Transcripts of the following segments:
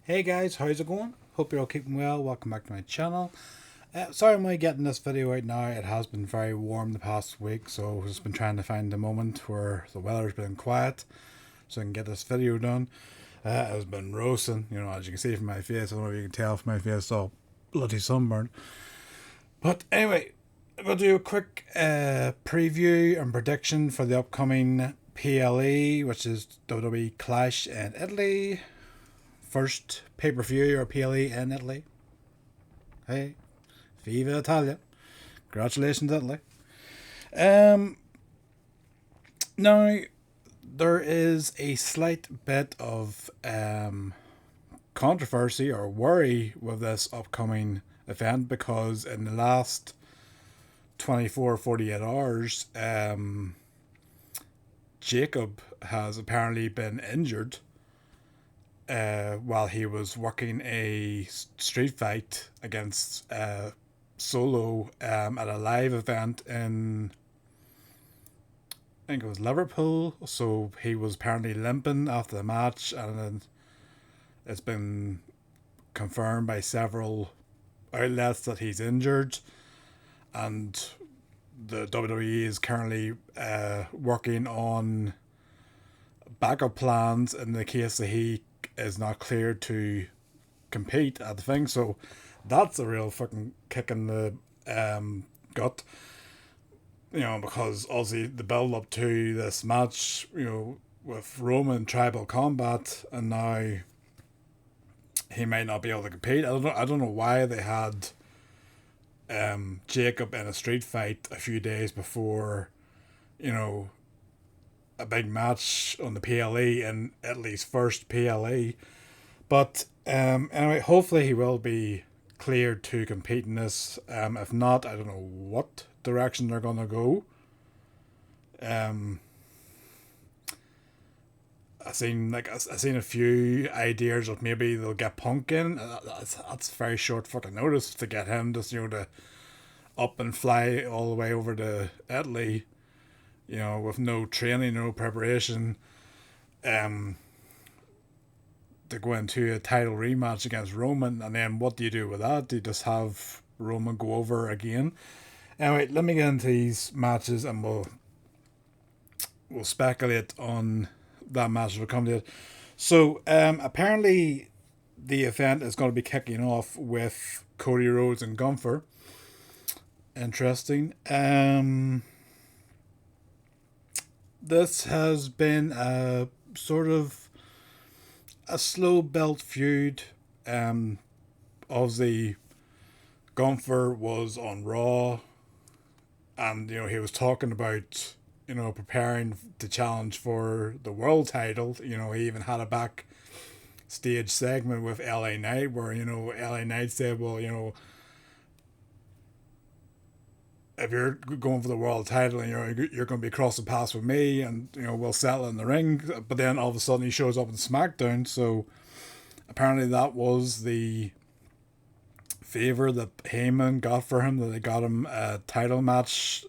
Hey guys, how's it going? Hope you're all keeping well. Welcome back to my channel. Sorry I'm only getting this video out now. It has been very warm the past week, so I've just been trying to find a moment where the weather's been quiet so I can get this video done. It's been roasting, as you can see from my face. I don't know if you can tell from my face, it's all bloody sunburned. But anyway, I'm going to do a quick preview and prediction for the upcoming PLE, which is WWE Clash in Italy. First pay-per-view or PLE in Italy. Hey, Viva Italia. Congratulations, Italy. Um, Now, there is a slight bit of controversy or worry with this upcoming event because in the last 48 hours, Jacob has apparently been injured while he was working a street fight against Solo at a live event in, I think it was Liverpool. So he was apparently limping after the match, and then it's been confirmed by several outlets that he's injured, and the WWE is currently working on backup plans in the case that he is not cleared to compete at the thing. So that's a real fucking kick in the gut, because obviously the build up to this match, with Roman tribal combat, and now he might not be able to compete. I don't know why they had Jacob in a street fight a few days before, a big match on the PLE and Italy's first PLE. But anyway, hopefully he will be cleared to compete in this. If not, I don't know what direction they're gonna go. Um, I seen a few ideas of maybe they'll get Punk in. That's very short fucking notice to get him just to up and fly all the way over to Italy, with no training, no preparation. Um, to go into a title rematch against Roman, and then what do you do with that? Do you just have Roman go over again? Anyway, let me get into these matches, and we'll speculate on that match as we come to it. So, apparently, the event is going to be kicking off with Cody Rhodes and Gunther. Interesting. This has been a sort of a slow built feud. Obviously, Gunther was on Raw, and he was talking about preparing to challenge for the world title. He even had a backstage segment with LA Knight where LA Knight said, "Well, if you're going for the world title and you're going to be crossing paths with me, and we'll settle in the ring." But then all of a sudden he shows up in SmackDown, so apparently that was the favor that Heyman got for him, that they got him a title match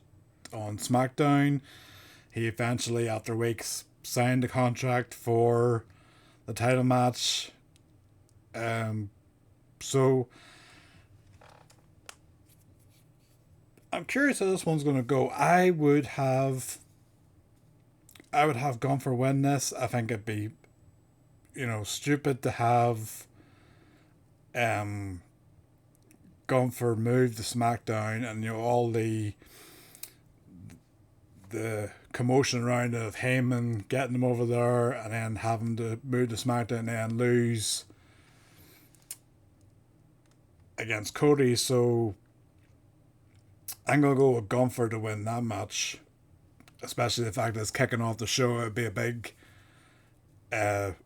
on SmackDown. He eventually, after weeks, signed a contract for the title match. So I'm curious how this one's going to go. I would have Gunther win this. I think it'd be, stupid to have Gunther move to SmackDown, and all the commotion around it of Heyman getting him over there, and then having to move to SmackDown and then lose against Cody. So I'm gonna go with Gunther to win that match, especially the fact that it's kicking off the show. It'd be a big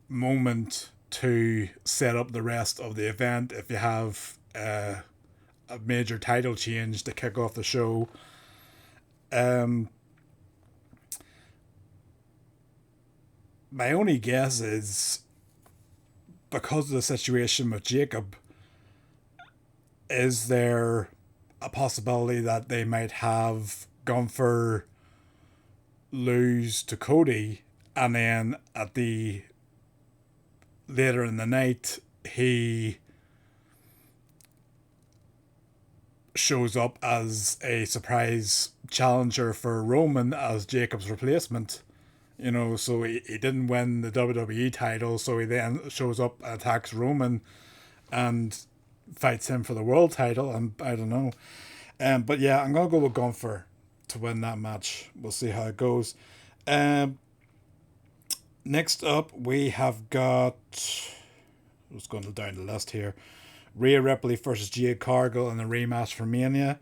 moment to set up the rest of the event if you have a major title change to kick off the show. My only guess is, because of the situation with Jacob, is there a possibility that they might have Gunther lose to Cody, and then at the later in the night he shows up as a surprise challenger for Roman as Jacob's replacement. You know, so he didn't win the WWE title, so he then shows up and attacks Roman and fights him for the world title. And I don't know. But yeah, I'm going to go with Gunther to win that match. We'll see how it goes. Um, Next up, we have got. Let's go down the list here. Rhea Ripley versus Jade Cargill in a rematch for Mania.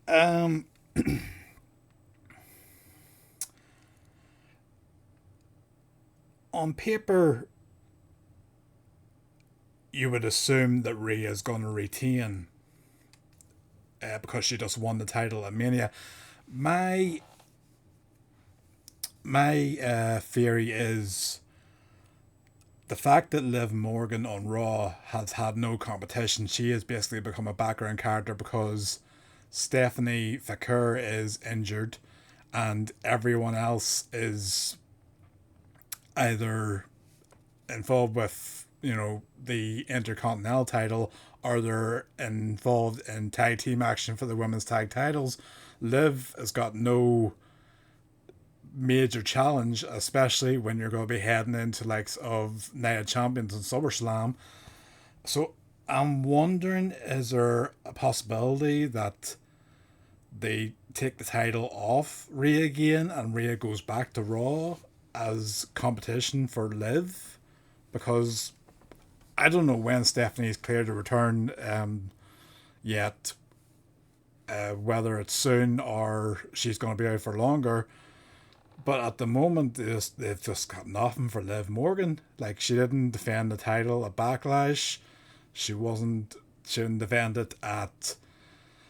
Um, on paper, you would assume that Rhea is going to retain because she just won the title at Mania. My theory is the fact that Liv Morgan on Raw has had no competition. She has basically become a background character because Stephanie Vaquer is injured and everyone else is either involved with, you know, the Intercontinental title or they're involved in tag team action for the women's tag titles. Liv has got no major challenge, especially when you're going to be heading into likes of Night of Champions and SummerSlam. So I'm wondering, is there a possibility that they take the title off Rhea again and Rhea goes back to Raw as competition for Liv? Because I don't know when Stephanie's cleared to return yet, whether it's soon or she's going to be out for longer. But at the moment, they've just got nothing for Liv Morgan. Like, she didn't defend the title at Backlash. She didn't defend it at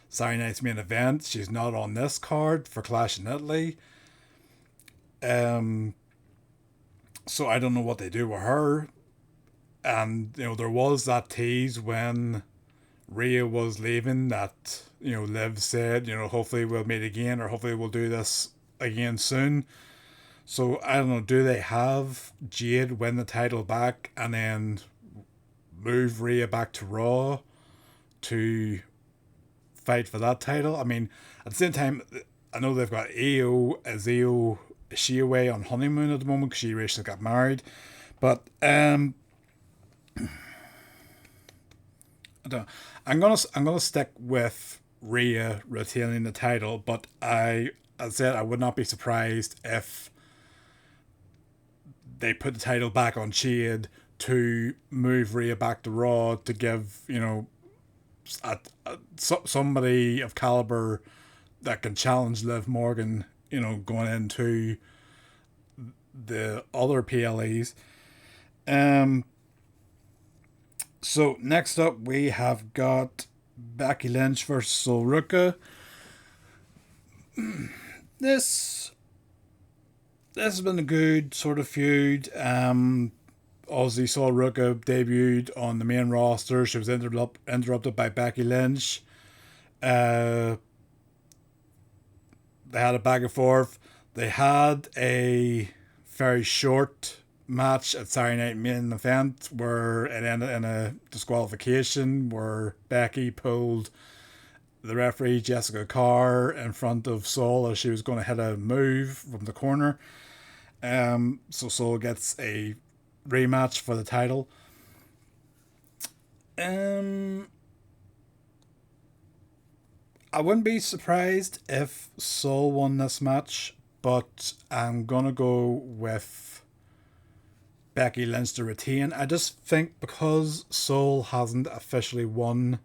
Saturday Night's Main Event. She's not on this card for Clash in Italy. So I don't know what they do with her. And, you know, there was that tease when Rhea was leaving that, you know, Liv said, you know, hopefully we'll meet again or hopefully we'll do this again soon. So I don't know, do they have Jade win the title back and then move Rhea back to Raw to fight for that title? I mean, at the same time, I know they've got Io. Is she away on honeymoon at the moment because she recently got married? But I don't know. I'm gonna stick with Rhea retaining the title, but as I said, I would not be surprised if they put the title back on Jade to move Rhea back to Raw to give, you know, somebody of caliber that can challenge Liv Morgan, you know, going into the other PLEs. So next up we have got Becky Lynch versus Sol Ruka. This has been a good sort of feud. Obviously, Sol Ruka debuted on the main roster. She was interrupted by Becky Lynch. They had a back and forth. They had a very short match at Saturday Night Main Event where it ended in a disqualification where Becky pulled the referee Jessica Carr in front of Sol as she was going to hit a move from the corner. So Sol gets a rematch for the title. I wouldn't be surprised if Sol won this match, but I'm gonna go with Becky Lynch to retain. I just think because Sol hasn't officially won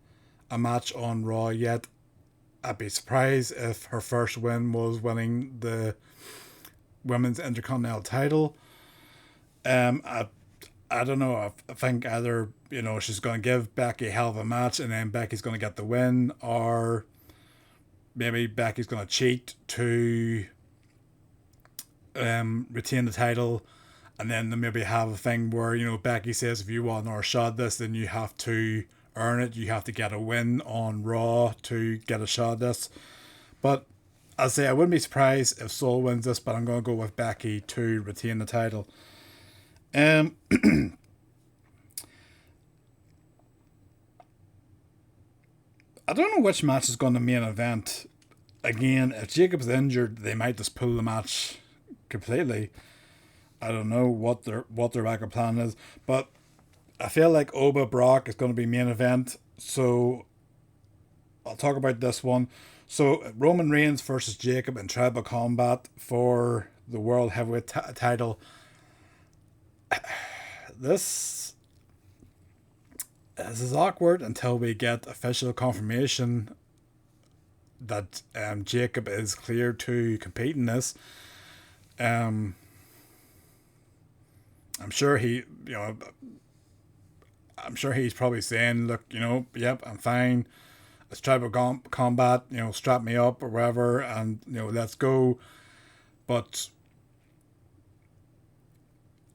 a match on Raw yet, I'd be surprised if her first win was winning the Women's Intercontinental title. I don't know. I think either, you know, she's going to give Becky a hell of a match and then Becky's going to get the win, or maybe Becky's going to cheat to retain the title, and then they maybe have a thing where, you know, Becky says if you want another shot at this, then you have to earn it. You have to get a win on Raw to get a shot at this. But I'll say I wouldn't be surprised if Sol wins this, but I'm going to go with Becky to retain the title. I don't know which match is going to main event. Again, if Jacob's injured, they might just pull the match completely. I don't know what their backup plan is, but I feel like Oba Brock is going to be main event. So I'll talk about this one. So Roman Reigns versus Jacob in tribal combat for the World Heavyweight title. This is awkward until we get official confirmation that Jacob is cleared to compete in this. I'm sure I'm sure he's probably saying, look, yep, I'm fine. It's tribal combat, strap me up or whatever, and let's go. But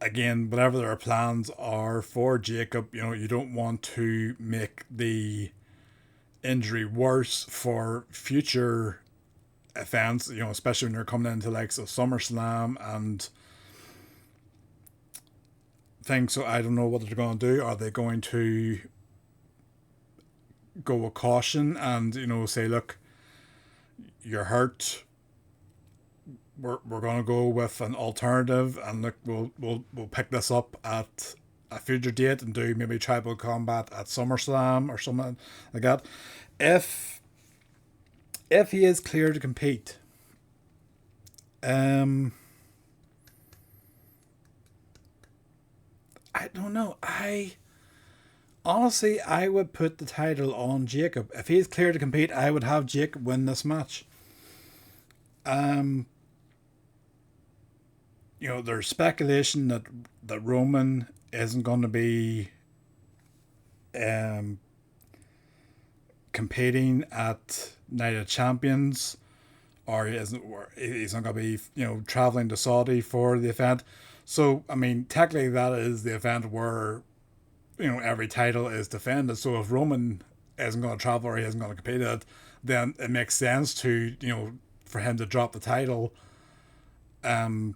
again, whatever their plans are for Jacob, you don't want to make the injury worse for future events, especially when you're coming into like SummerSlam and things. So I don't know what they're going to do. Are they going to go with caution and say, look, you're hurt, we're going to go with an alternative, and look, we'll pick this up at a future date and do maybe tribal combat at SummerSlam or something like that. If he is clear to compete, I don't know. Honestly, I would put the title on Jacob. If he's clear to compete, I would have Jacob win this match. There's speculation that Roman isn't going to be competing at Night of Champions, or he's not going to be traveling to Saudi for the event. So I mean, technically that is the event where every title is defended. So if Roman isn't going to travel or he isn't going to compete at it, then it makes sense to for him to drop the title. And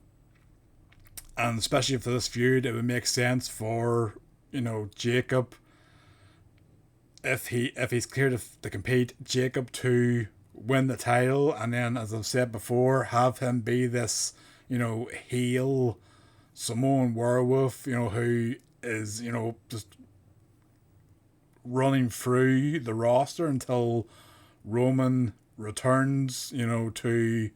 especially for this feud, it would make sense for Jacob, if he's clear to compete, Jacob to win the title, and then, as I've said before, have him be this heel Samoan werewolf, who is just running through the roster until Roman returns, to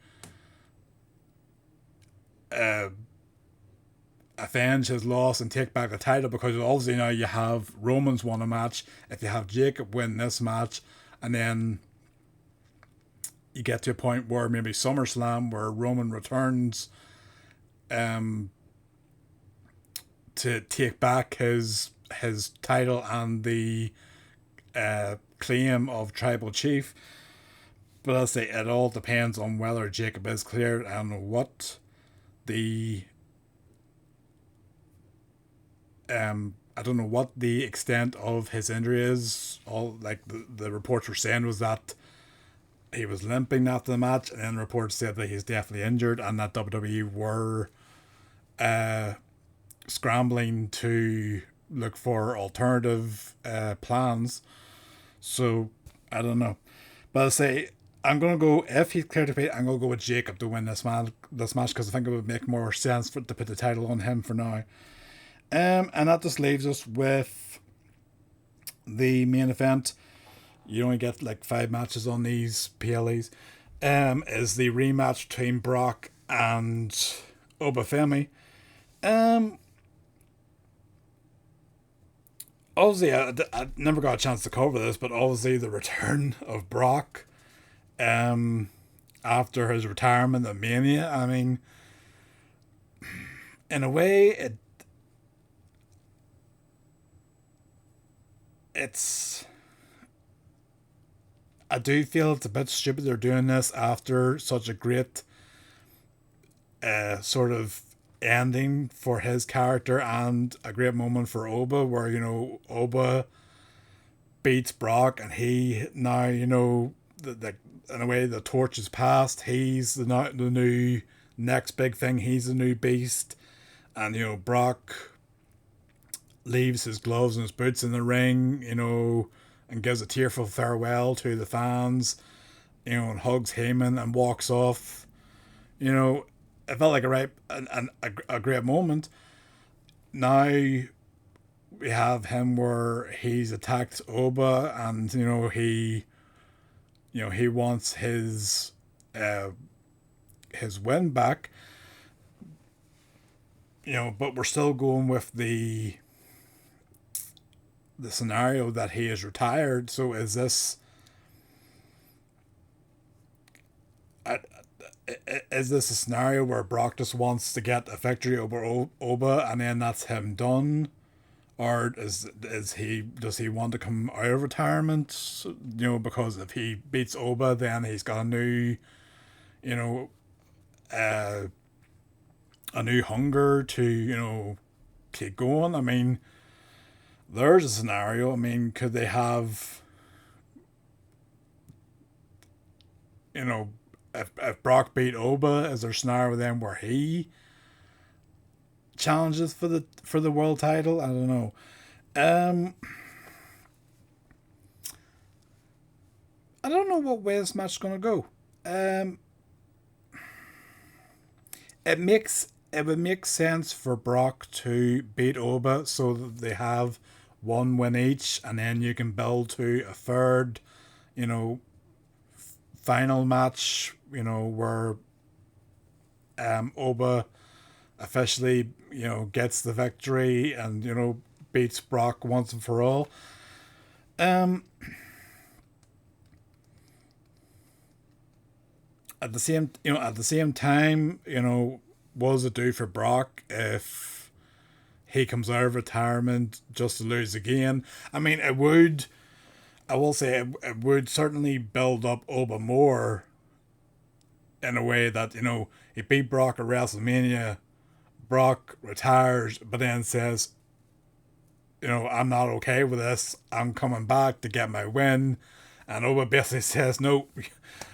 avenge his loss and take back the title, because obviously now you have Roman's won a match. If you have Jacob win this match, and then you get to a point where maybe SummerSlam, where Roman returns to take back his title and the claim of tribal chief. But I'll say it all depends on whether Jacob is cleared and what the I don't know what the extent of his injury is. All like the reports were saying was that he was limping after the match, and then reports said that he's definitely injured, and that WWE were scrambling to look for alternative plans. So I don't know, but I say I'm gonna go, if he's clear to compete, I'm gonna go with Jacob to win this match, because I think it would make more sense to put the title on him for now. And that just leaves us with the main event. You only get like 5 matches on these PLEs. Is the rematch between Brock and Obafemi. Obviously, I never got a chance to cover this, but obviously the return of Brock after his retirement at Mania. I mean, in a way, I do feel it's a bit stupid they're doing this after such a great sort of ending for his character, and a great moment for Oba, where Oba beats Brock, and he now the in a way the torch is passed. He's the new next big thing. He's the new beast, and Brock leaves his gloves and his boots in the ring, and gives a tearful farewell to the fans, and hugs Heyman and walks off. It felt like a great moment. Now we have him where he's attacked Oba, and he wants his win back. But we're still going with the scenario that he is retired. So is this a scenario where Brock just wants to get a victory over Oba and then that's him done? Or does he want to come out of retirement? Because if he beats Oba, then he's got a new, a new hunger to keep going. I mean, there's a scenario. I mean, could they have, if Brock beat Oba, is there a scenario then where he challenges for the world title? I don't know. I don't know what way this match is gonna go. It would make sense for Brock to beat Oba so that they have one win each, and then you can build to a third, final match, where Oba officially, gets the victory and, beats Brock once and for all. At the same time, what does it do for Brock if he comes out of retirement just to lose again? I mean, I will say it would certainly build up Oba more in a way that, he beat Brock at WrestleMania, Brock retires, but then says, I'm not okay with this, I'm coming back to get my win. And Oba basically says, no,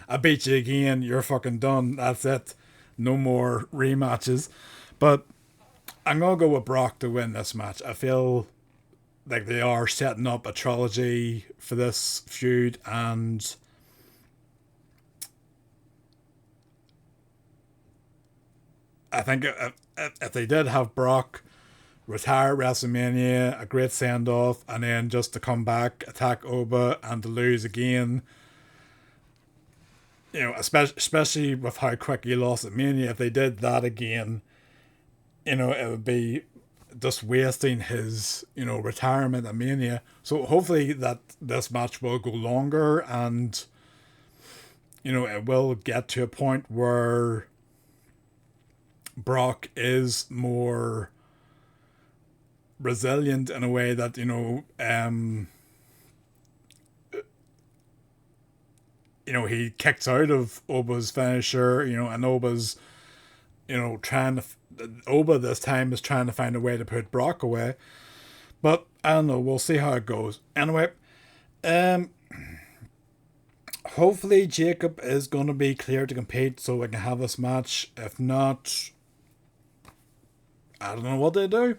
I beat you again, you're fucking done, that's it. No more rematches. But I'm going to go with Brock to win this match. I feel like they are setting up a trilogy for this feud, and I think if they did have Brock retire at WrestleMania, a great send off, and then just to come back, attack Oba, and to lose again, especially with how quick he lost at Mania, if they did that again, it would be just wasting his, retirement at Mania. So hopefully that this match will go longer, and, it will get to a point where Brock is more resilient in a way that, he kicks out of Oba's finisher, and Oba's, Oba this time is trying to find a way to put Brock away. But I don't know, we'll see how it goes. Anyway, hopefully Jacob is going to be clear to compete so we can have this match. If not, I don't know what they do.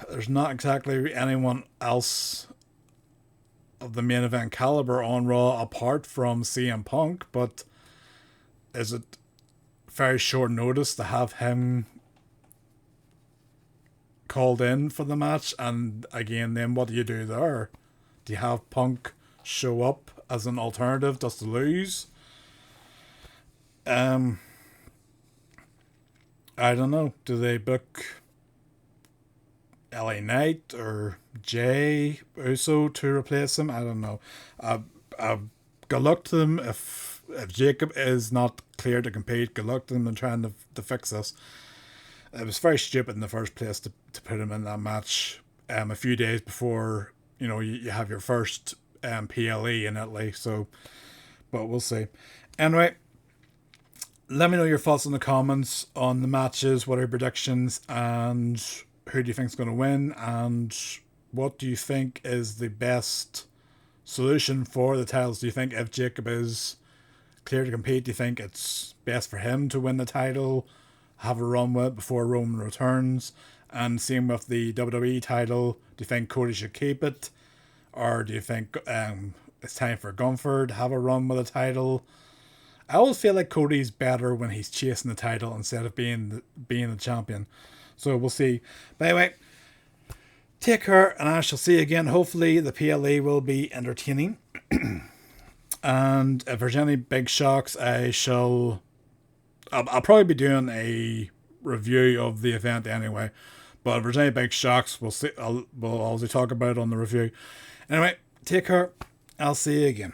There's not exactly anyone else of the main event caliber on Raw apart from CM Punk, but is it very short notice to have him called in for the match? And again, then what do you do there? Do you have Punk show up as an alternative just to lose? I don't know. Do they book LA Knight or Jay Uso to replace him? I don't know. Good luck to them. If Jacob is not clear to compete, good luck to them in trying to fix this. It was very stupid in the first place to put him in that match a few days before you have your first PLE in Italy. So, but we'll see. Anyway, let me know your thoughts in the comments on the matches. What are your predictions, and who do you think is going to win, and what do you think is the best solution for the titles? Do you think if Jacob is clear to compete, do you think it's best for him to win the title, have a run with it before Roman returns? And same with the WWE title, do you think Cody should keep it, Or do you think it's time for Gunther to have a run with the title? I always feel like Cody's better when he's chasing the title instead of being the champion. So we'll see. But anyway, take care, and I shall see you again. Hopefully the PLE will be entertaining. And if there's any big shocks, I'll probably be doing a review of the event anyway. But if there's any big shocks, we'll see. We'll obviously talk about it on the review. Anyway, take care. I'll see you again.